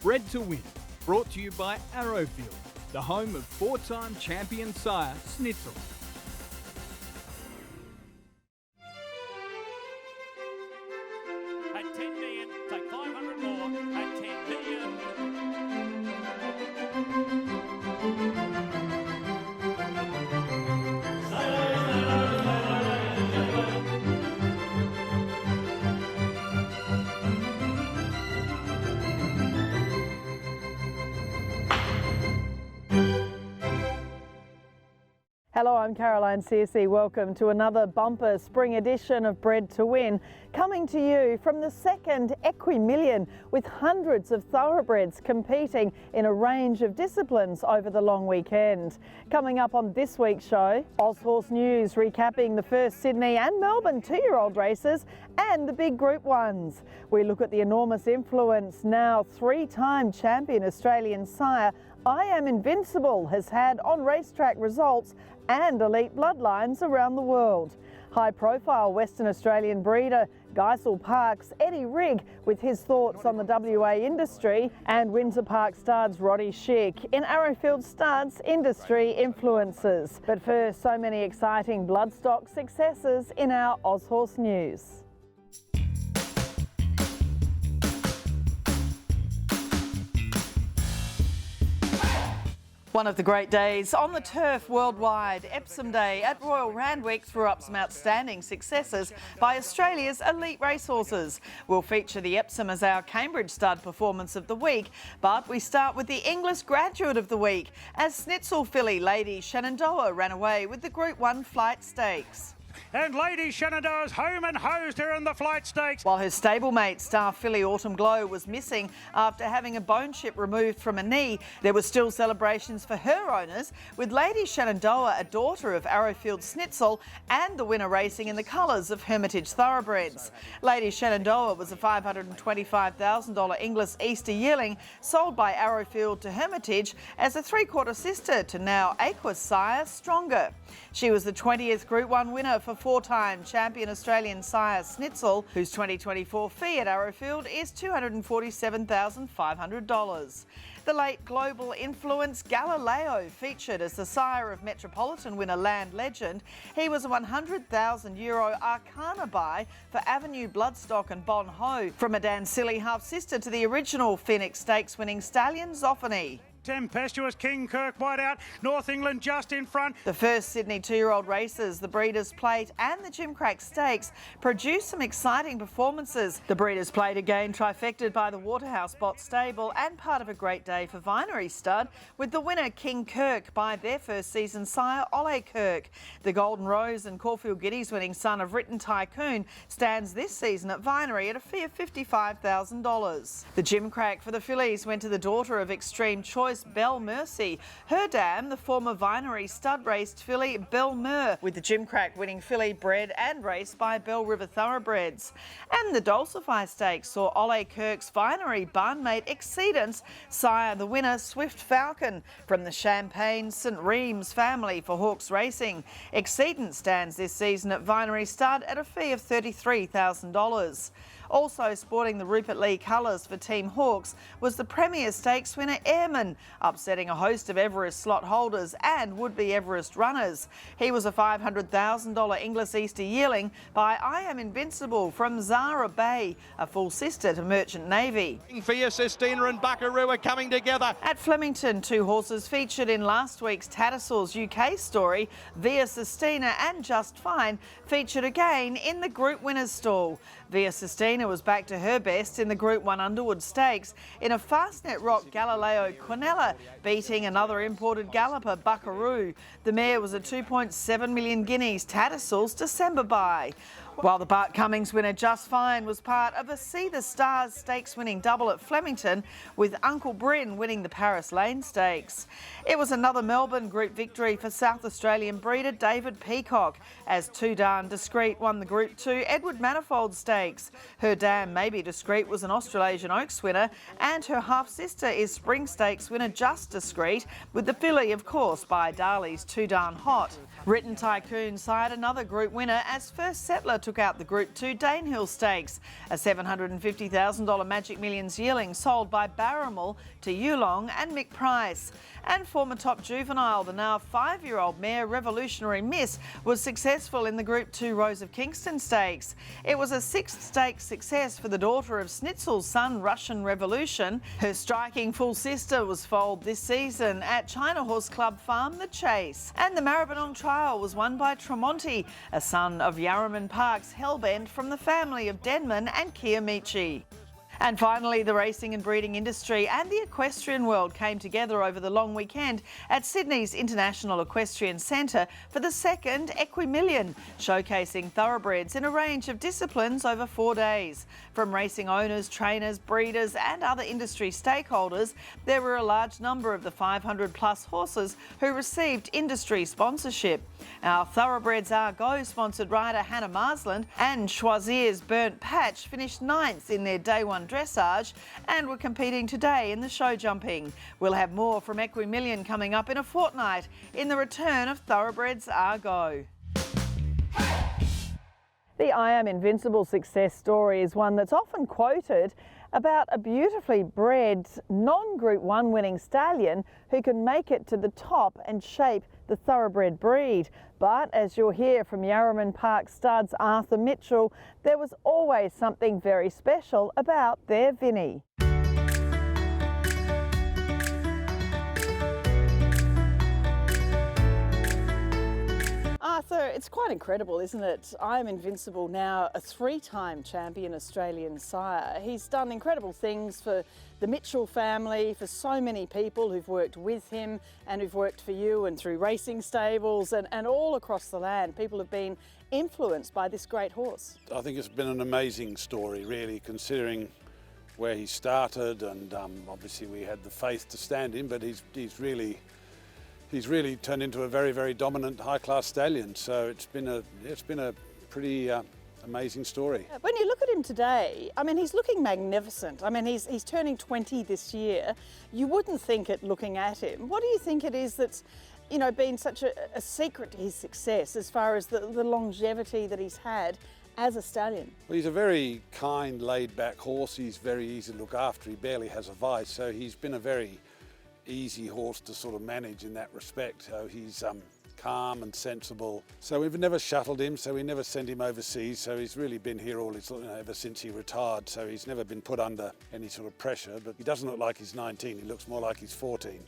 Bred to Win, brought to you by Arrowfield, the home of four-time champion sire Schnitzel. At 10 million, take 500 more. At 10 million. Hello, I'm Caroline Searcy. Welcome to another bumper spring edition of Bred to Win, coming to you from the second Equimillion with hundreds of thoroughbreds competing in a range of disciplines over the long weekend. Coming up on this week's show, Aushorse News recapping the first Sydney and Melbourne 2-year-old races and the big Group 1s. We look at the enormous influence now three-time champion Australian sire I Am Invincible has had on racetrack results and elite bloodlines around the world. High-profile Western Australian breeder Geisel Park's Eddie Rigg with his thoughts on the WA industry, and Windsor Park Stud's Roddy Schick in Arrowfield Stud's industry influences. But first, so many exciting bloodstock successes in our Aushorse News. One of the great days on the turf worldwide, Epsom Day at Royal Randwick threw up some outstanding successes by Australia's elite racehorses. We'll feature the Epsom as our Cambridge stud performance of the week, but we start with the Inglis graduate of the week as Schnitzel filly Lady Shenandoah ran away with the Group 1 Flight Stakes. And Lady Shenandoah's home and hosed her in the Flight Stakes. While her stablemate star filly Autumn Glow was missing after having a bone chip removed from a knee, there were still celebrations for her owners, with Lady Shenandoah a daughter of Arrowfield Schnitzel and the winner racing in the colours of Hermitage Thoroughbreds. Lady Shenandoah was a $525,000 Inglis Easter yearling sold by Arrowfield to Hermitage as a three-quarter sister to now Aquis sire Stronger. She was the 20th Group 1 winner for four-time champion Australian sire Schnitzel, whose 2024 fee at Arrowfield is $247,500. The late global influence Galileo featured as the sire of Metropolitan winner Land Legend. He was a €100,000 Arcana buy for Avenue Bloodstock and Bon Ho, from a Dancilly half-sister to the original Phoenix Stakes winning stallion Zoffany. Tempestuous King Kirk wide out, North England just in front. The first Sydney 2-year-old races, the Breeders' Plate and the Gimcrack Stakes, produced some exciting performances. The Breeders' Plate again trifected by the Waterhouse Bott stable and part of a great day for Vinery Stud, with the winner King Kirk by their first season sire Ole Kirk. The Golden Rose and Caulfield Giddies winning son of Written Tycoon stands this season at Vinery at a fee of $55,000. The Gimcrack for the fillies went to the daughter of Extreme Choice Belle Mercy. Her dam, the former Vinery stud raced filly Belle Mer, with the Gimcrack winning filly bred and raced by Bell River Thoroughbreds. And the Dulcify Stakes saw Ole Kirk's Vinery barnmate Exceedance sire the winner Swift Falcon from the Champagne St Reems family for Hawkes Racing. Exceedance stands this season at Vinery Stud at a fee of $33,000. Also sporting the Rupert Lee colours for Team Hawkes was the Premier Stakes winner Airman, upsetting a host of Everest slot holders and would-be Everest runners. He was a $500,000 Inglis Easter yearling by I Am Invincible from Zara Bay, a full sister to Merchant Navy. Via Sistina and Buckaroo are coming together. At Flemington, two horses featured in last week's Tattersalls UK story, Via Sistina and Just Fine, featured again in the Group Winners stall. Via Sistina was back to her best in the Group 1 Underwood Stakes in a Fastnet Rock Galileo Quinella, beating another imported galloper, Buckaroo. The mare was a 2.7 million guineas Tattersalls December buy. While the Bart Cummings winner Just Fine was part of a See the Stars stakes winning double at Flemington, with Uncle Bryn winning the Paris Lane Stakes. It was another Melbourne Group victory for South Australian breeder David Peacock, as Too Darn Discreet won the Group 2 Edward Manifold Stakes. Her dam Maybe Discreet was an Australasian Oaks winner, and her half-sister is Spring Stakes winner Just Discreet, with the filly, of course, by Darley's Too Darn Hot. Written Tycoon sired another Group winner as first settler to took out the Group 2 Danehill Stakes, a $750,000 Magic Millions yearling sold by Barramel to Yulong and Mick Price. And former top juvenile, the now 5-year-old mare Revolutionary Miss, was successful in the Group 2 Rose of Kingston Stakes. It was a 6th stakes success for the daughter of Schnitzel's son, Russian Revolution. Her striking full sister was foaled this season at China Horse Club Farm, The Chase. And the Maribyrnong Trial was won by Tremonti, a son of Yarraman Park's Hellbent from the family of Denman and Kiyomichi. And finally, the racing and breeding industry and the equestrian world came together over the long weekend at Sydney's International Equestrian Centre for the second Equimillion, showcasing thoroughbreds in a range of disciplines over 4 days. From racing owners, trainers, breeders and other industry stakeholders, there were a large number of the 500 plus horses who received industry sponsorship. Our Thoroughbreds Are Go sponsored rider Hannah Marsland and Choisier's Burnt Patch finished 9th in their Day 1 dressage and were competing today in the show jumping. We'll have more from Equimillion coming up in a fortnight in the return of Thoroughbreds Are Go. The I Am Invincible success story is one that's often quoted about a beautifully bred non-Group 1 winning stallion who can make it to the top and shape the thoroughbred breed. But as you'll hear from Yarraman Park studs Arthur Mitchell, there was always something very special about their Vinny. Arthur, it's quite incredible, isn't it? I Am Invincible, now a 3-time champion Australian sire. He's done incredible things for the Mitchell family, for so many people who've worked with him and who've worked for you and through racing stables and all across the land. People have been influenced by this great horse. I think it's been an amazing story, really, considering where he started, and obviously we had the faith to stand him, but he's really turned into a very, very dominant high-class stallion. So it's been a pretty amazing story. When you look at him today, I mean, he's looking magnificent. I mean, he's turning 20 this year. You wouldn't think it looking at him. What do you think it is that's, you know, been such a secret to his success as far as the longevity that he's had as a stallion? Well, he's a very kind, laid-back horse. He's very easy to look after. He barely has a vice, so he's been a very easy horse to sort of manage in that respect. So he's calm and sensible. So we've never shuttled him, so we never sent him overseas. So he's really been here all his, ever since he retired. So he's never been put under any sort of pressure. But he doesn't look like he's 19. He looks more like he's 14.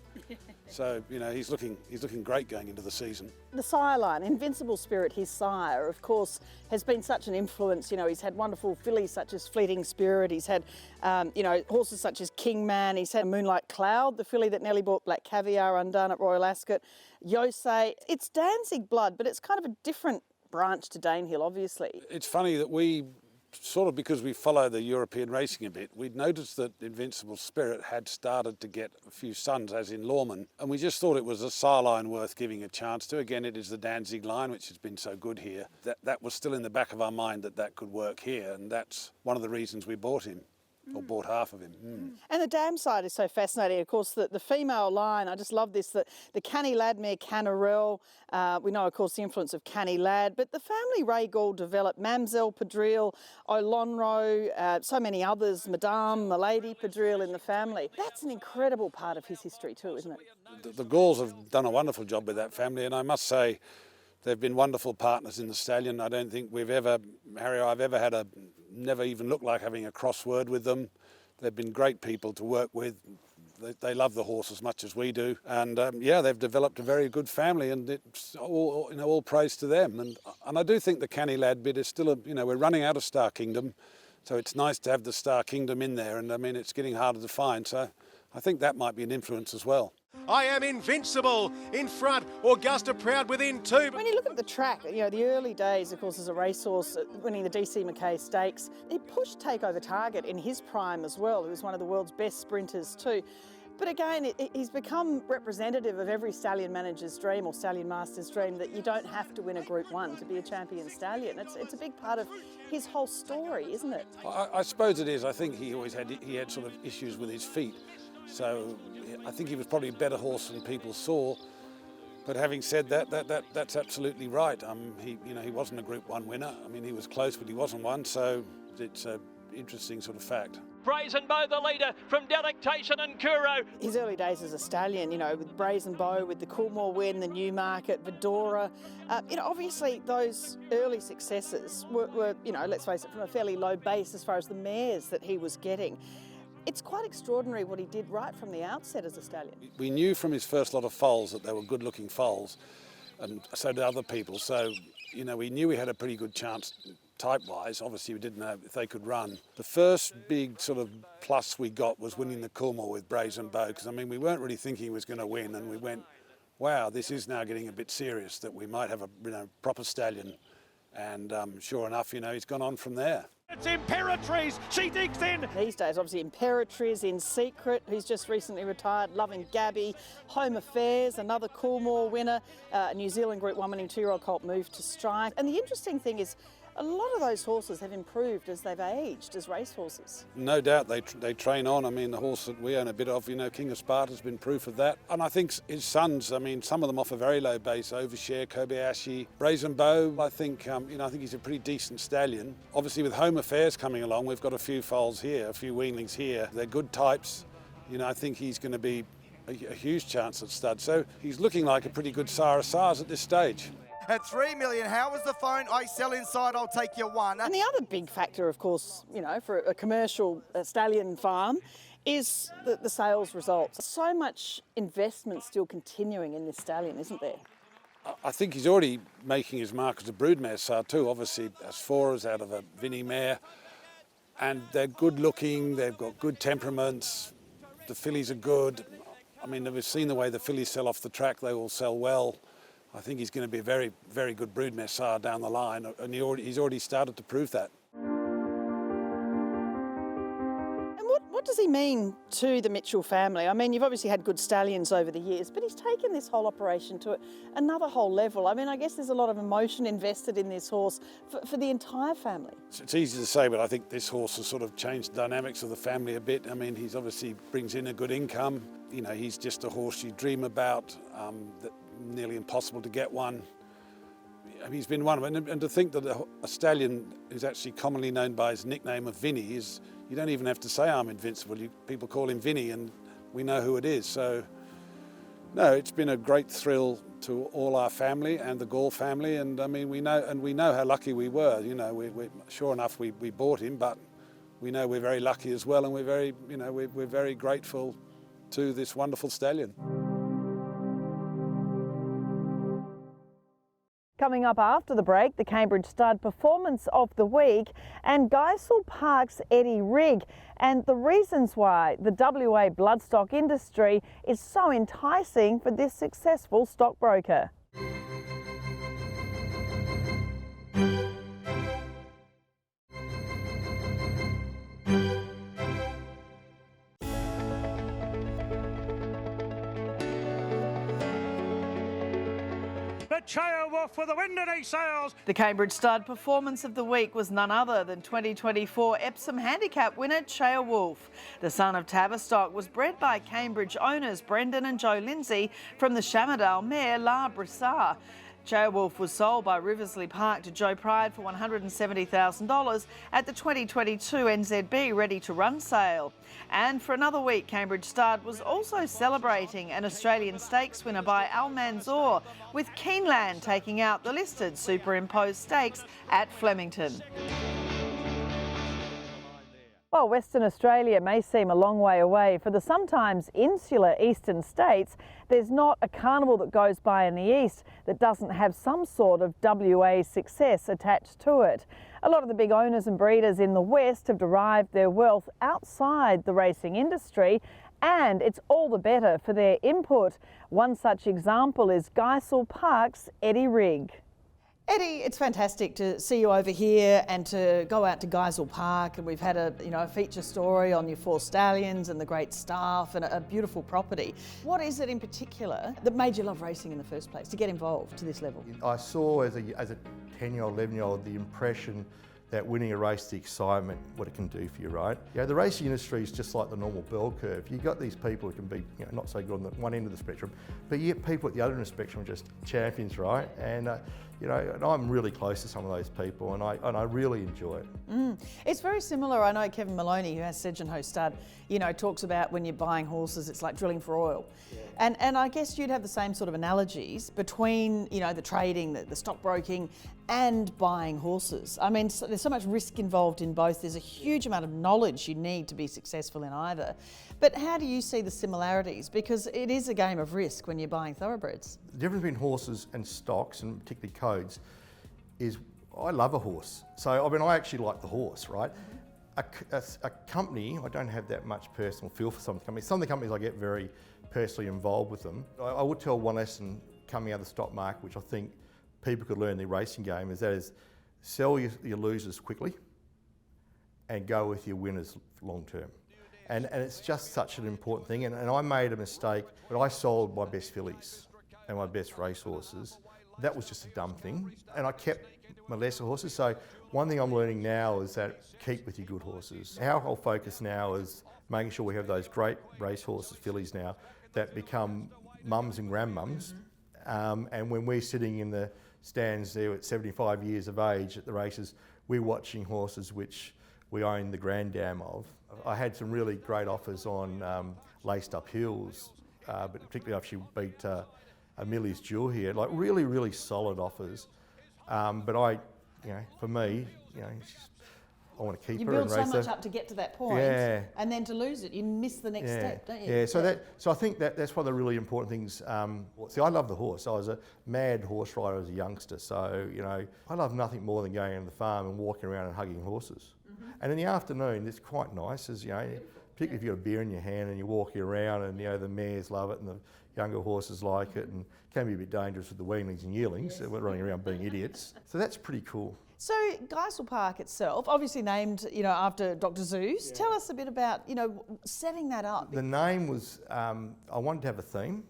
So he's looking great going into the season. The sire line, Invincible Spirit, his sire, of course, has been such an influence. He's had wonderful fillies such as Fleeting Spirit. He's had horses such as Kingman. He's had Moonlight Cloud, the filly that nearly brought Black Caviar undone at Royal Ascot. Yosei. It's Danzig blood, but it's kind of a different branch to Danehill, obviously. It's funny that we sort of, because we follow the European racing a bit, we'd noticed that Invincible Spirit had started to get a few sons, as in Lawman, and we just thought it was a sire line worth giving a chance to. Again, it is the Danzig line, which has been so good here. That was still in the back of our mind that could work here, and that's one of the reasons we bought him. Or bought half of him. And the dam side is so fascinating. Of course, the female line, I just love this, the Canny Lad mare Canarelle. We know, of course, the influence of Canny Lad, but the family Ray Gould developed Mamselle Padrille, O'Lonro, so many others, Madame, Milady Padrille in the family. That's an incredible part of his history too, isn't it? The Gaulls have done a wonderful job with that family, and I must say, they've been wonderful partners in the stallion. I don't think I've ever had never even looked like having a crossword with them. They've been great people to work with. They love the horse as much as we do. And they've developed a very good family, and it's all praise to them. And I do think the Canny Lad bit is still we're running out of Star Kingdom. So it's nice to have the Star Kingdom in there. And I mean, it's getting harder to find. So I think that might be an influence as well. I Am Invincible in front, Augusta Proud within 2. When you look at the track, the early days, of course, as a racehorse, winning the DC Mackay Stakes, he pushed Takeover Target in his prime as well. He was one of the world's best sprinters too. But again, he's become representative of every stallion manager's dream or stallion master's dream, that you don't have to win a Group 1 to be a champion stallion. It's a big part of his whole story, isn't it? I suppose it is. I think he had sort of issues with his feet. So I think he was probably a better horse than people saw. But having said that, that's absolutely right. He wasn't a Group 1 winner. I mean, he was close, but he wasn't one, so it's an interesting sort of fact. Brazen Bow, the leader from Delectation and Kuro. His early days as a stallion, with Brazen Bow, with the Coolmore win, the Newmarket, Vidora, obviously those early successes were, let's face it, from a fairly low base as far as the mares that he was getting. It's quite extraordinary what he did right from the outset as a stallion. We knew from his first lot of foals that they were good-looking foals, and so did other people. So, we knew we had a pretty good chance type-wise. Obviously, we didn't know if they could run. The first big sort of plus we got was winning the Coolmore with Brazen Bow, because, we weren't really thinking he was going to win, and we went, wow, this is now getting a bit serious, that we might have a proper stallion. And sure enough, he's gone on from there. It's Imperatrice, she digs in. These days, obviously, Imperatrice, In Secret, who's just recently retired, Loving Gabby, Home Affairs, another Coolmore winner, New Zealand Group 1 winning 2-year-old colt Move to Strike. And the interesting thing is, a lot of those horses have improved as they've aged as racehorses. No doubt they train on. The horse that we own a bit of, King of Sparta's been proof of that. And I think his sons, some of them off a very low base, Overshare, Kobayashi, Brazen Bow, I think he's a pretty decent stallion. Obviously with Home Affairs coming along, we've got a few foals here, a few weanlings here. They're good types. I think he's going to be a huge chance at stud. So he's looking like a pretty good Sarah Sars at this stage. At 3 million, how was the phone? I sell inside, I'll take you one. And the other big factor, of course, for a commercial stallion farm is the sales results. So much investment still continuing in this stallion, isn't there? I think he's already making his mark as a broodmare sire too. Obviously, as 4 is out of a Vinnie mare. And they're good looking, they've got good temperaments. The fillies are good. We've seen the way the fillies sell off the track, they all sell well. I think he's going to be a very, very good broodmare sire down the line, and he's already started to prove that. And what does he mean to the Mitchell family? You've obviously had good stallions over the years, but he's taken this whole operation to another whole level. I guess there's a lot of emotion invested in this horse for the entire family. It's easy to say, but I think this horse has sort of changed the dynamics of the family a bit. He's obviously brings in a good income. He's just a horse you dream about, that nearly impossible to get one. He's been one of them, and to think that a stallion is actually commonly known by his nickname of Vinny is, you don't even have to say I'm invincible. People call him Vinny, and we know who it is. So, no, it's been a great thrill to all our family and the Gall family, and we know how lucky we were. We sure enough we bought him, but we know we're very lucky as well, and we're very grateful to this wonderful stallion. Coming up after the break, the Cambridge Stud Performance of the Week and Geisel Park's Eddie Rigg, and the reasons why the WA bloodstock industry is so enticing for this successful stockbroker. Wolf with the wind in his sails. The Cambridge Stud Performance of the Week was none other than 2024 Epsom Handicap winner Wolf. The son of Tavistock was bred by Cambridge owners Brendan and Joe Lindsay from the Shamardale mare La Brissard. Wolf was sold by Riversley Park to Joe Pride for $170,000 at the 2022 NZB Ready to Run sale. And for another week, Cambridge Stud was also celebrating an Australian Stakes winner by Al Manzoor, with Keeneland taking out the listed superimposed stakes at Flemington. While Western Australia may seem a long way away, for the sometimes insular eastern states, there's not a carnival that goes by in the east that doesn't have some sort of WA success attached to it. A lot of the big owners and breeders in the west have derived their wealth outside the racing industry, and it's all the better for their input. One such example is Geisel Park's Eddie Rigg. Eddie, it's fantastic to see you over here and to go out to Geisel Park, and we've had a feature story on your 4 stallions and the great staff and a beautiful property. What is it in particular that made you love racing in the first place, to get involved to this level? I saw as a 10-year-old, 11-year-old the impression that winning a race, the excitement, what it can do for you, right? Yeah, the racing industry is just like the normal bell curve. You've got these people who can be, not so good on the one end of the spectrum, but you get people at the other end of the spectrum are just champions, right? And and I'm really close to some of those people, and I really enjoy it. It's very similar. I know Kevin Maloney, who has Sedgenho Stud, talks about when you're buying horses, it's like drilling for oil. Yeah. And I guess you'd have the same sort of analogies between, the trading, the stockbroking, and buying horses. I mean, there's so much risk involved in both. There's a huge amount of knowledge you need to be successful in either. But how do you see the similarities? Because it is a game of risk when you're buying thoroughbreds. The difference between horses and stocks, and particularly codes, is I love a horse. So, I actually like the horse, right? A company, I don't have that much personal feel for some companies. Some of the companies I get very personally involved with them. I would tell one lesson coming out of the stock market, which I think people could learn in the racing game, is sell your losers quickly and go with your winners long term. And it's just such an important thing. And I made a mistake, but I sold my best fillies and my best racehorses. That was just a dumb thing. And I kept my lesser horses. So one thing I'm learning now is that keep with your good horses. Our whole focus now is making sure we have those great racehorses, fillies now, that become mums and grandmums. And when we're sitting in the stands there at 75 years of age at the races, we're watching horses which we own the grand dam of. I had some really great offers on Laced Up Hills, but particularly after she beat Amelia's Jewel here, like really, really solid offers. But for me, I want to keep you her and build race so much her. up to get to that point, and then to lose it, you miss the next step, don't you? Yeah, so I think that's one of the really important things. See, I love the horse. I was a mad horse rider as a youngster, so I love nothing more than going on the farm and walking around and hugging horses. And in the afternoon, it's quite nice, particularly if you've got a beer in your hand and you're walking around, and the mares love it and the younger horses like it, and it can be a bit dangerous with the weanlings and yearlings that were running around being idiots. So that's pretty cool. So Geisel Park itself, obviously named, after Dr. Zeus. Tell us a bit about, setting that up. The name was, I wanted to have a theme,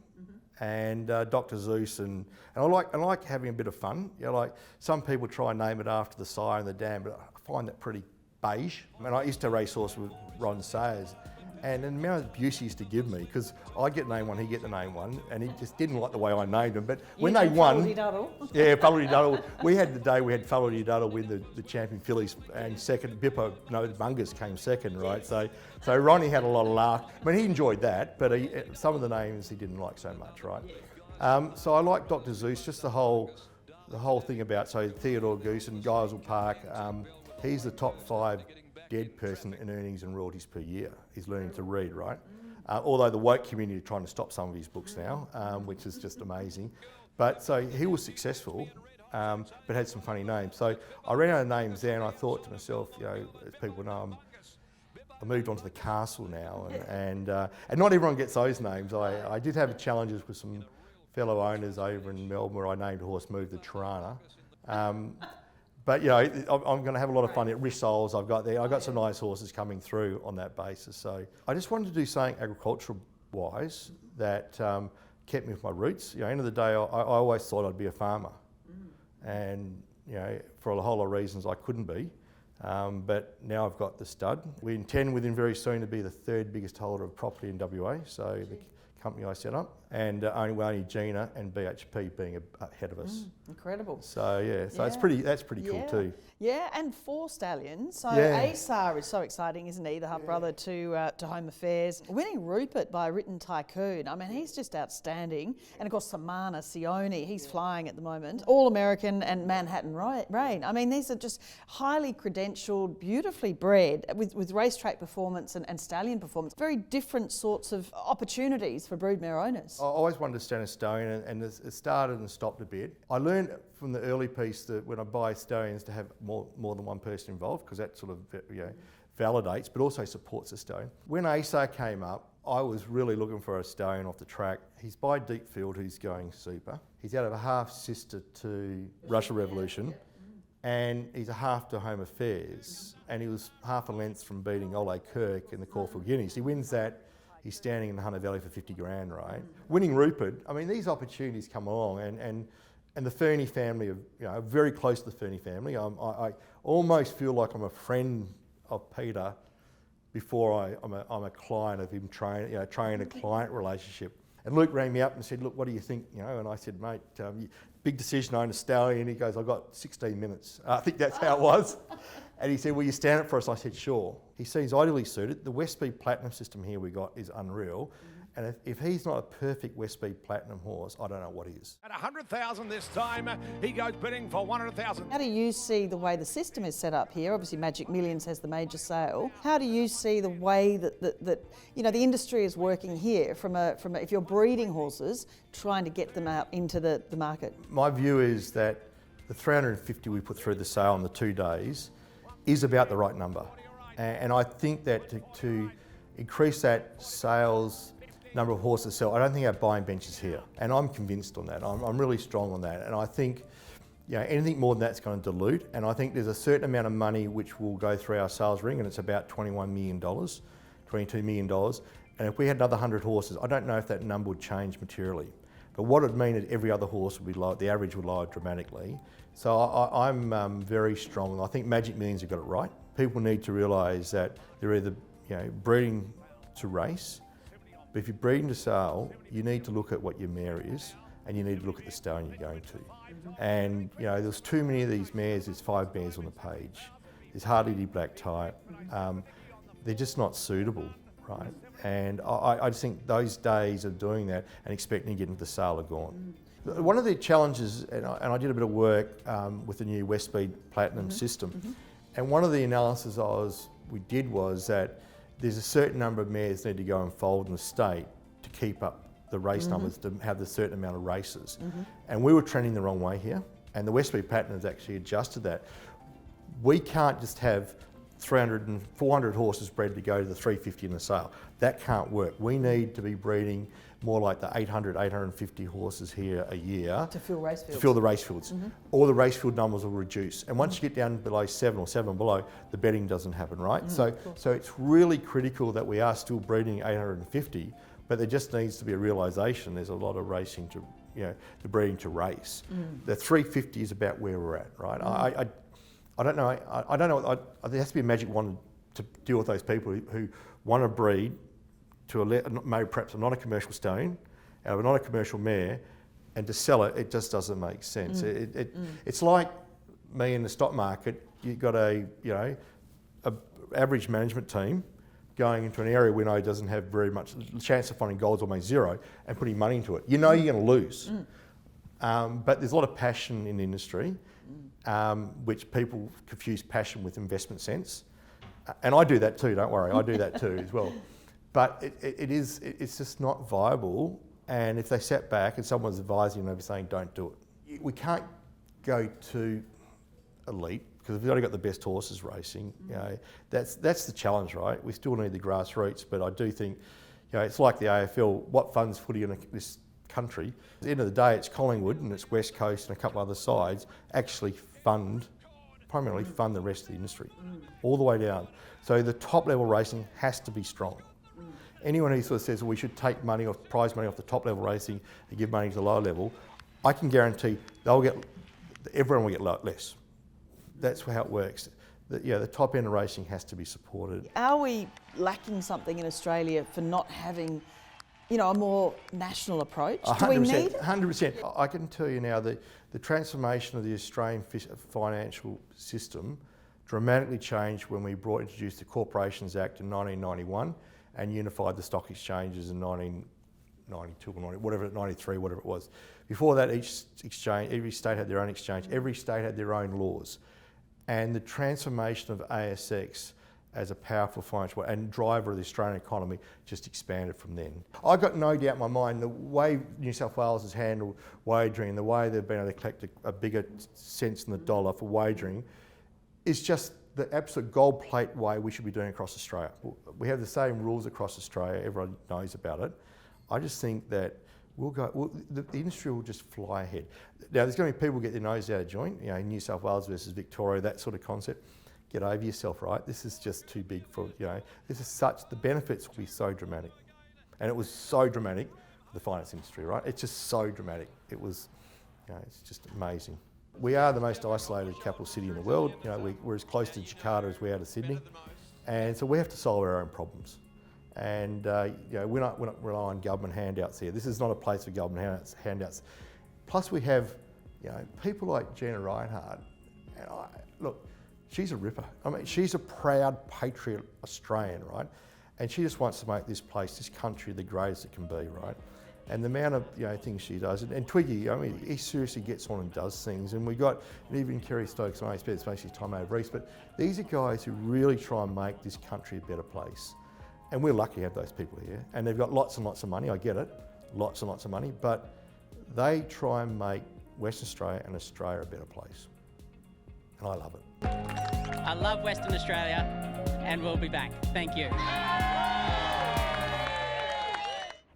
and Dr. Zeus, and I like having a bit of fun. Like some people try and name it after the sire and the dam, but I find that pretty beige. I used to race horse with Ron Sayers, and the amount of abuse he used to give me, because I'd get name one, he'd get the name one, and he just didn't like the way I named him. But when they won, Fulledy-Duddle. We had Fulledy-Duddle win the champion fillies, and second, Bippo Bungas came second, right? So Ronnie had a lot of laugh. He enjoyed that, but some of the names he didn't like so much, right? So I like Dr. Zeus, just the whole thing about, so Theodore Goose and Geisel Park, he's the top 5 dead person in earnings and royalties per year. He's learning to read, right? Although the woke community are trying to stop some of his books now, which is just amazing. But so he was successful, but had some funny names. So I ran out of names there, and I thought to myself, as people know, I moved on to the castle now, and not everyone gets those names. I did have challenges with some fellow owners over in Melbourne where I named a horse Move the Tirana. But I'm going to have a lot of fun at Rissoles I've got there. I've got some nice horses coming through on that basis. So I just wanted to do something agricultural-wise that kept me with my roots. End of the day, I always thought I'd be a farmer, and for a whole lot of reasons I couldn't be. But now I've got the stud. We intend within very soon to be the 3rd biggest holder of property in WA. So the company I set up, and only Gina and BHP being ahead of us. Incredible. So that's pretty cool too. Yeah, and 4 stallions. So Asar is so exciting, isn't he? The half brother to Home Affairs, winning Rupert by Written Tycoon. He's just outstanding. And of course Samana Sione, he's flying at the moment. All American and Manhattan Rain. These are just highly credentialed, beautifully bred, with racetrack performance and stallion performance. Very different sorts of opportunities for broodmare owners. I always wanted to stand a stallion, and it started and stopped a bit. I learned from the early piece that when I buy stallions to have more than one person involved, because that sort of validates but also supports the stallion. When Asar came up, I was really looking for a stallion off the track. He's by Deepfield, who's going super. He's out of a half sister to Russia Revolution, and he's a half to Home Affairs, and he was half a length from beating Ole Kirk in the Caulfield Guineas. He wins that. He's standing in the Hunter Valley for 50 grand, right? Winning Rupert, these opportunities come along, and And the Fernie family, are very close to the Fernie family. I almost feel like I'm a friend of Peter before I'm a client of him, training a client relationship. And Luke rang me up and said, look, what do you think? And I said, mate, big decision, I own a stallion. He goes, I've got 16 minutes. I think that's how it was. And he said, will you stand it for us? I said, sure. He seems ideally suited. The West Speed Platinum system here we got is unreal. And if he's not a perfect West Speed Platinum horse, I don't know what is. At 100,000 this time, he goes bidding for 100,000. How do you see the way the system is set up here? Obviously, Magic Millions has the major sale. How do you see the way that the industry is working here from if you're breeding horses, trying to get them out into the market? My view is that the 350 we put through the sale on the 2 days is about the right number. And I think that to increase that sales number of horses sell, I don't think our buying bench is here. And I'm convinced on that. I'm really strong on that. And I think anything more than that's going to dilute. And I think there's a certain amount of money which will go through our sales ring, and it's about $21 million, $22 million. And if we had another 100 horses, I don't know if that number would change materially. But what it would mean is every other horse would be lower, the average would lower dramatically. So I'm very strong. I think Magic Millions have got it right. People need to realise that they're either breeding to race, but if you're breeding to sale, you need to look at what your mare is, and you need to look at the stallion you're going to. And there's too many of these mares. There's 5 mares on the page. There's hardly any black type. They're just not suitable, right? And I just think those days of doing that and expecting to get into the sale are gone. One of the challenges, and I did a bit of work with the new West Speed Platinum system, and one of the analysis we did was that there's a certain number of mares need to go and fold in the state to keep up the race numbers, to have a certain amount of races. And we were trending the wrong way here, and the West Speed Platinum has actually adjusted that. We can't just have 300 and 400 horses bred to go to the 350 in the sale. That can't work. We need to be breeding more like the 800, 850 horses here a year. To fill race fields. To fill the race fields. All the race field numbers will reduce. And once you get down below 7 or 7 below, the betting doesn't happen, right? So it's really critical that we are still breeding 850, but there just needs to be a realisation there's a lot of racing to, the breeding to race. The 350 is about where we're at, right? I don't know. I don't know. There has to be a magic wand to deal with those people who want to breed to maybe perhaps not a commercial stallion, out of not a commercial mare, and to sell it, it just doesn't make sense. It's like me in the stock market. You've got a average management team going into an area we know doesn't have very much chance of finding gold's almost zero, and putting money into it. You're going to lose. But there's a lot of passion in the industry, which people confuse passion with investment sense. And I do that too, don't worry, I do that too as well. But it's just not viable. And if they sat back and someone's advising them, they'd be saying, don't do it. We can't go to elite because we've already got the best horses racing. That's the challenge, right? We still need the grassroots, but I do think, it's like the AFL. What funds footy in this country? At the end of the day, it's Collingwood and it's West Coast and a couple other sides actually primarily fund the rest of the industry, all the way down. So the top level racing has to be strong. Anyone who sort of says, well, we should take prize money off the top level racing and give money to the lower level, I can guarantee everyone will get less. That's how it works. The top end of racing has to be supported. Are we lacking something in Australia for not having, a more national approach? 100%, Do we need it? 100%. I can tell you now that the transformation of the Australian financial system dramatically changed when we introduced the Corporations Act in 1991 and unified the stock exchanges in 1992 or 93, whatever it was. Before that, every state had their own exchange, every state had their own laws. And the transformation of ASX as a powerful financial and driver of the Australian economy just expanded from then. I've got no doubt in my mind the way New South Wales has handled wagering, the way they've been able to collect a bigger cents in the dollar for wagering is just the absolute gold plate way we should be doing across Australia. We have the same rules across Australia, everyone knows about it. I just think that the industry will just fly ahead. Now there's going to be people who get their nose out of joint, New South Wales versus Victoria, that sort of concept. Get over yourself, right? This is just too big for, the benefits will be so dramatic. And it was so dramatic for the finance industry, right? It's just so dramatic. It was You know, it's just amazing. We are the most isolated capital city in the world. You know, we're as close to Jakarta as we are to Sydney, and so we have to solve our own problems. And you know, we're not relying on government handouts here. This is not a place for government handouts. Plus, we have, you know, people like Gina Reinhardt. And look, she's a ripper. I mean, she's a proud patriot Australian, right? And she just wants to make this place, this country, the greatest it can be, right? And the amount of, you know, things she does, and Twiggy, I mean, he seriously gets on and does things. And we got, and even Kerry Stokes, and I spent most of his time over east, but these are guys who really try and make this country a better place. And we're lucky to have those people here. And they've got lots and lots of money, I get it, lots and lots of money, but they try and make Western Australia and Australia a better place. And I love it. I love Western Australia, and we'll be back. Thank you.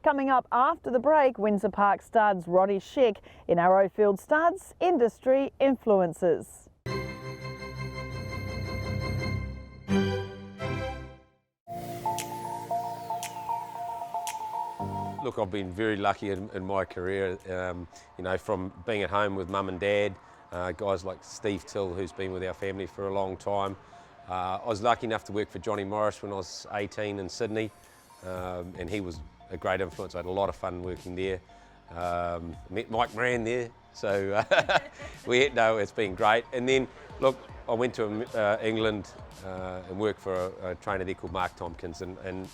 Coming up after the break, Windsor Park studs Roddy Schick in Arrowfield studs industry influences. Look, I've been very lucky in my career, you know, from being at home with mum and dad, guys like Steve Till, who's been with our family for a long time. I was lucky enough to work for Johnny Morris when I was 18 in Sydney, and he was a great influence. I had a lot of fun working there. Met Mike Moran there, so it's been great. And then, look, I went to England and worked for a trainer there called Mark Tompkins, and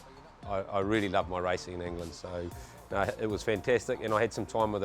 I really loved my racing in England. So it was fantastic, and I had some time with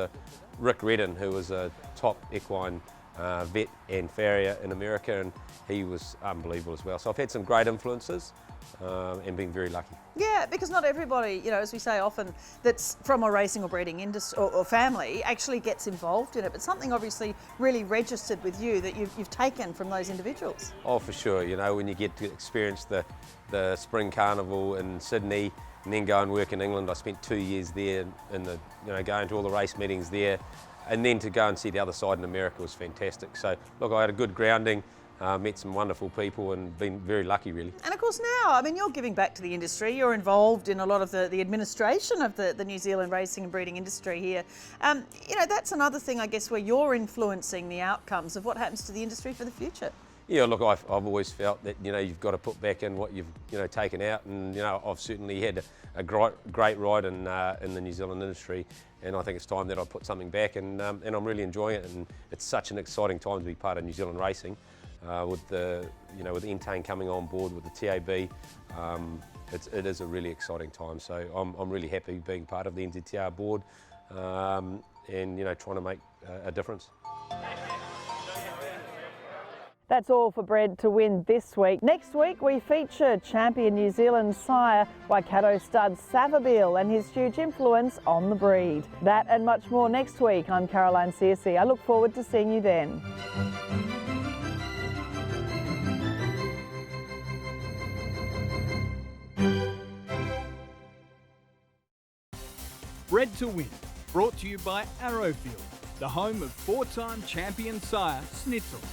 Rick Redden, who was a top equine vet and farrier in America, and he was unbelievable as well. So I've had some great influences and been very lucky. Yeah, because not everybody, you know, as we say often, that's from a racing or breeding industry or family actually gets involved in it. But something obviously really registered with you that you've taken from those individuals. Oh, for sure. You know, when you get to experience the Spring Carnival in Sydney and then go and work in England, I spent 2 years there in the, you know, going to all the race meetings there, and then to go and see the other side in America was fantastic. So, look, I had a good grounding. Met some wonderful people and been very lucky, really. And of course now, I mean, you're giving back to the industry. You're involved in a lot of the administration of the New Zealand racing and breeding industry here. You know, that's another thing, I guess, where you're influencing the outcomes of what happens to the industry for the future. Yeah, look, I've always felt that, you know, you've got to put back in what you've, you know, taken out, and, you know, I've certainly had a great ride in the New Zealand industry, and I think it's time that I put something back, and I'm really enjoying it, and it's such an exciting time to be part of New Zealand racing. With with Entain coming on board with the TAB, it is a really exciting time. So I'm really happy being part of the NZTR board, and, you know, trying to make a difference. That's all for Bred to Win this week. Next week we feature champion New Zealand sire Waikato stud Savabeel and his huge influence on the breed. That and much more next week. I'm Caroline Searcy. I look forward to seeing you then. Bred to Win, brought to you by Arrowfield, the home of 4-time champion sire Snitzel.